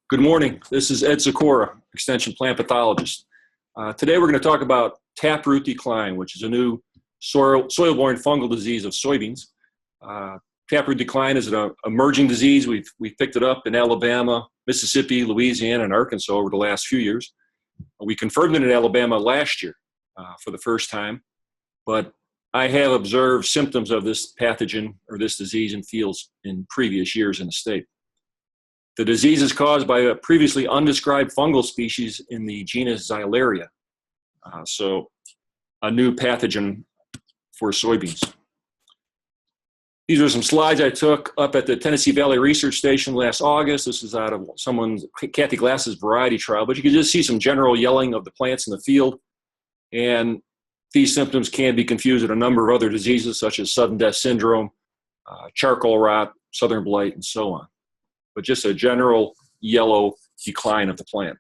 Good morning. This is Ed Sikora, Extension Plant Pathologist. Today we're going to talk about taproot decline, which is a new soil-borne fungal disease of soybeans. Taproot decline is an emerging disease. We've picked it up in Alabama, Mississippi, Louisiana, and Arkansas over the last few years. We confirmed it in Alabama last year for the first time, but I have observed symptoms of this pathogen or this disease in fields in previous years in the state. The disease is caused by a previously undescribed fungal species in the genus Xylaria, so a new pathogen for soybeans. These are some slides I took up at the Tennessee Valley Research Station last August. This is out of someone's Kathy Glass's variety trial, but you can just see some general yelling of the plants in the field, and these symptoms can be confused with a number of other diseases such as sudden death syndrome, charcoal rot, southern blight, and so on. But just a general yellow decline of the plant.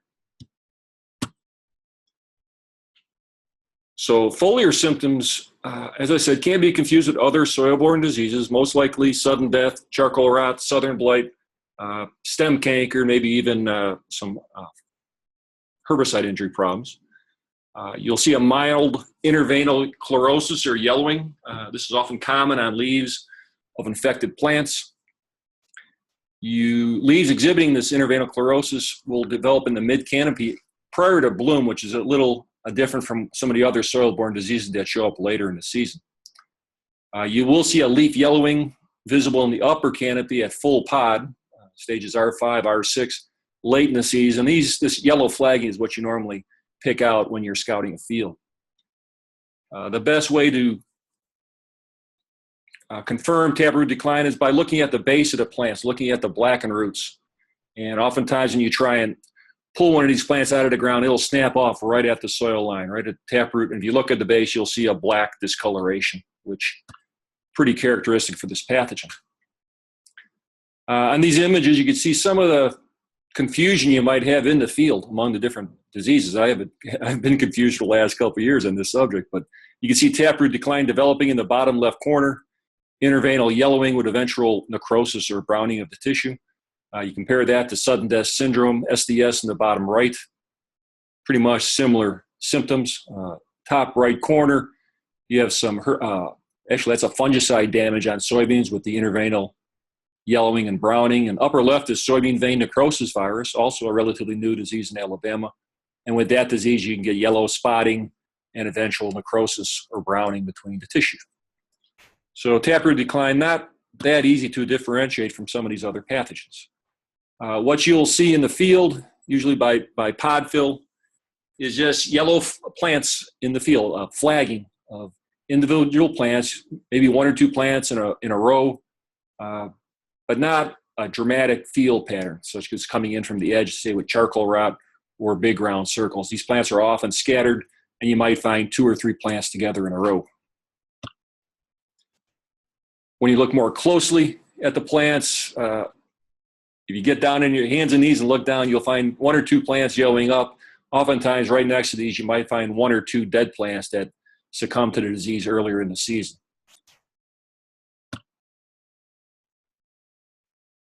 So foliar symptoms, as I said, can be confused with other soil-borne diseases, most likely sudden death, charcoal rot, southern blight, stem canker, maybe even some herbicide injury problems. You'll see a mild interveinal chlorosis or yellowing. This is often common on leaves of infected plants. Leaves exhibiting this interveinal chlorosis will develop in the mid-canopy prior to bloom, which is a little different from some of the other soil-borne diseases that show up later in the season. You will see a leaf yellowing visible in the upper canopy at full pod, stages R5, R6, late in the season. This yellow flagging is what you normally pick out when you're scouting a field. The best way to confirm taproot decline is by looking at the base of the plants, looking at the blackened roots. And oftentimes when you try and pull one of these plants out of the ground, it'll snap off right at the soil line, right at taproot. And if you look at the base, you'll see a black discoloration, which is pretty characteristic for this pathogen. On these images, you can see some of the confusion you might have in the field among the different diseases. I've been confused for the last couple of years on this subject, but you can see taproot decline developing in the bottom left corner, interveinal yellowing with eventual necrosis or browning of the tissue. You compare that to sudden death syndrome, SDS, in the bottom right. Pretty much similar symptoms. Top right corner, you have some, actually that's a fungicide damage on soybeans with the interveinal yellowing and browning. And upper left is soybean vein necrosis virus, also a relatively new disease in Alabama. And with that disease, you can get yellow spotting and eventual necrosis or browning between the tissue. So taproot decline, not that easy to differentiate from some of these other pathogens. What you'll see in the field, usually by pod fill, is just yellow plants in the field, flagging of individual plants, maybe one or two plants in a row, but not a dramatic field pattern, such as coming in from the edge, say with charcoal rot or big round circles. These plants are often scattered, and you might find two or three plants together in a row. When you look more closely at the plants, if you get down on your hands and knees and look down, you'll find one or two plants yellowing up. Oftentimes, right next to these, you might find one or two dead plants that succumb to the disease earlier in the season.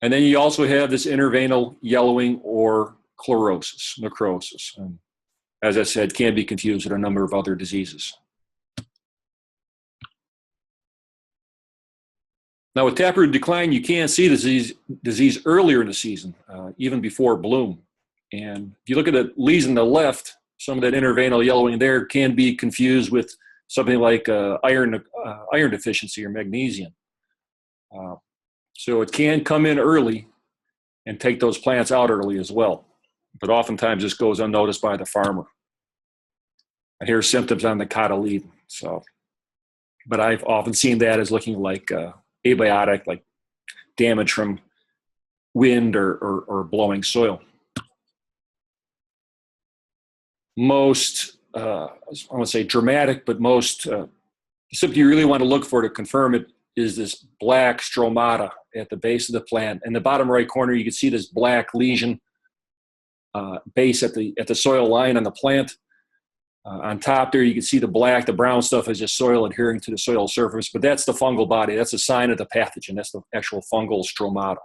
And then you also have this interveinal yellowing or chlorosis, necrosis. And as I said, can be confused with a number of other diseases. Now with taproot decline, you can see disease earlier in the season, even before bloom. And if you look at the leaves on the left, some of that interveinal yellowing there can be confused with something like iron deficiency or magnesium. So it can come in early and take those plants out early as well. But oftentimes this goes unnoticed by the farmer. And here's symptoms on the cotyledon. But I've often seen that as looking like abiotic, like damage from wind or blowing soil. Most, I want to say dramatic, but most symptom you really want to look for to confirm it is this black stromata at the base of the plant. In the bottom right corner, you can see this black lesion base at the soil line on the plant. On top there, you can see the brown stuff is just soil adhering to the soil surface, but that's the fungal body. That's a sign of the pathogen. That's the actual fungal stromata.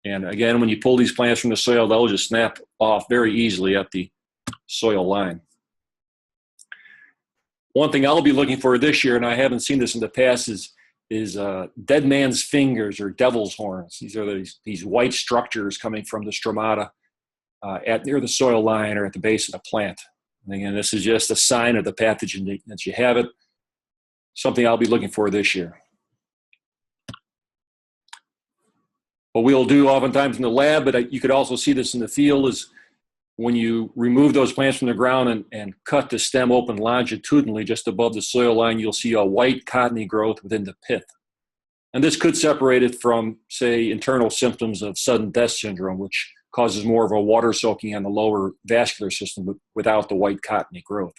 And again, when you pull these plants from the soil, they'll just snap off very easily at the soil line. One thing I'll be looking for this year, and I haven't seen this in the past, is dead man's fingers or devil's horns. These are these white structures coming from the stromata near the soil line or at the base of the plant. And again, this is just a sign of the pathogen that you have it. Something I'll be looking for this year. What we'll do oftentimes in the lab, but you could also see this in the field, is when you remove those plants from the ground and cut the stem open longitudinally just above the soil line, you'll see a white cottony growth within the pith. And this could separate it from, say, internal symptoms of sudden death syndrome, which causes more of a water soaking on the lower vascular system without the white cottony growth.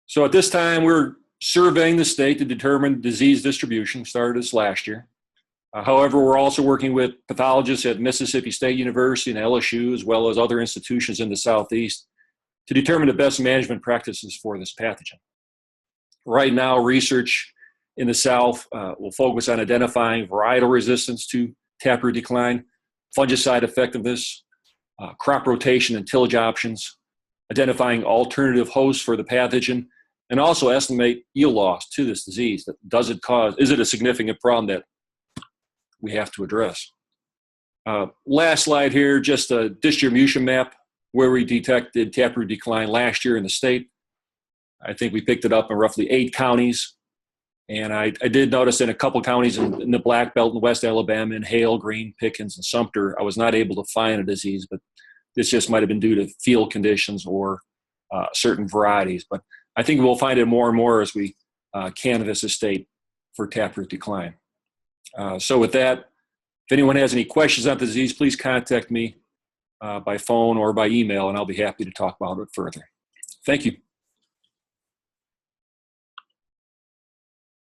So at this time, we're surveying the state to determine disease distribution. Started this last year. However, we're also working with pathologists at Mississippi State University and LSU, as well as other institutions in the Southeast, to determine the best management practices for this pathogen. Right now, research in the South will focus on identifying varietal resistance to taproot decline, fungicide effectiveness, crop rotation and tillage options, identifying alternative hosts for the pathogen, and also estimate yield loss to this disease. Is it a significant problem that we have to address? Last slide here, just a distribution map where we detected taproot decline last year in the state. I think we picked it up in roughly 8 counties. And I did notice in a couple counties in the Black Belt in West Alabama, in Hale, Greene, Pickens, and Sumter, I was not able to find a disease, but this just might have been due to field conditions or certain varieties. But I think we'll find it more and more as we canvass the state for taproot decline. So with that, if anyone has any questions on the disease, please contact me by phone or by email, and I'll be happy to talk about it further. Thank you.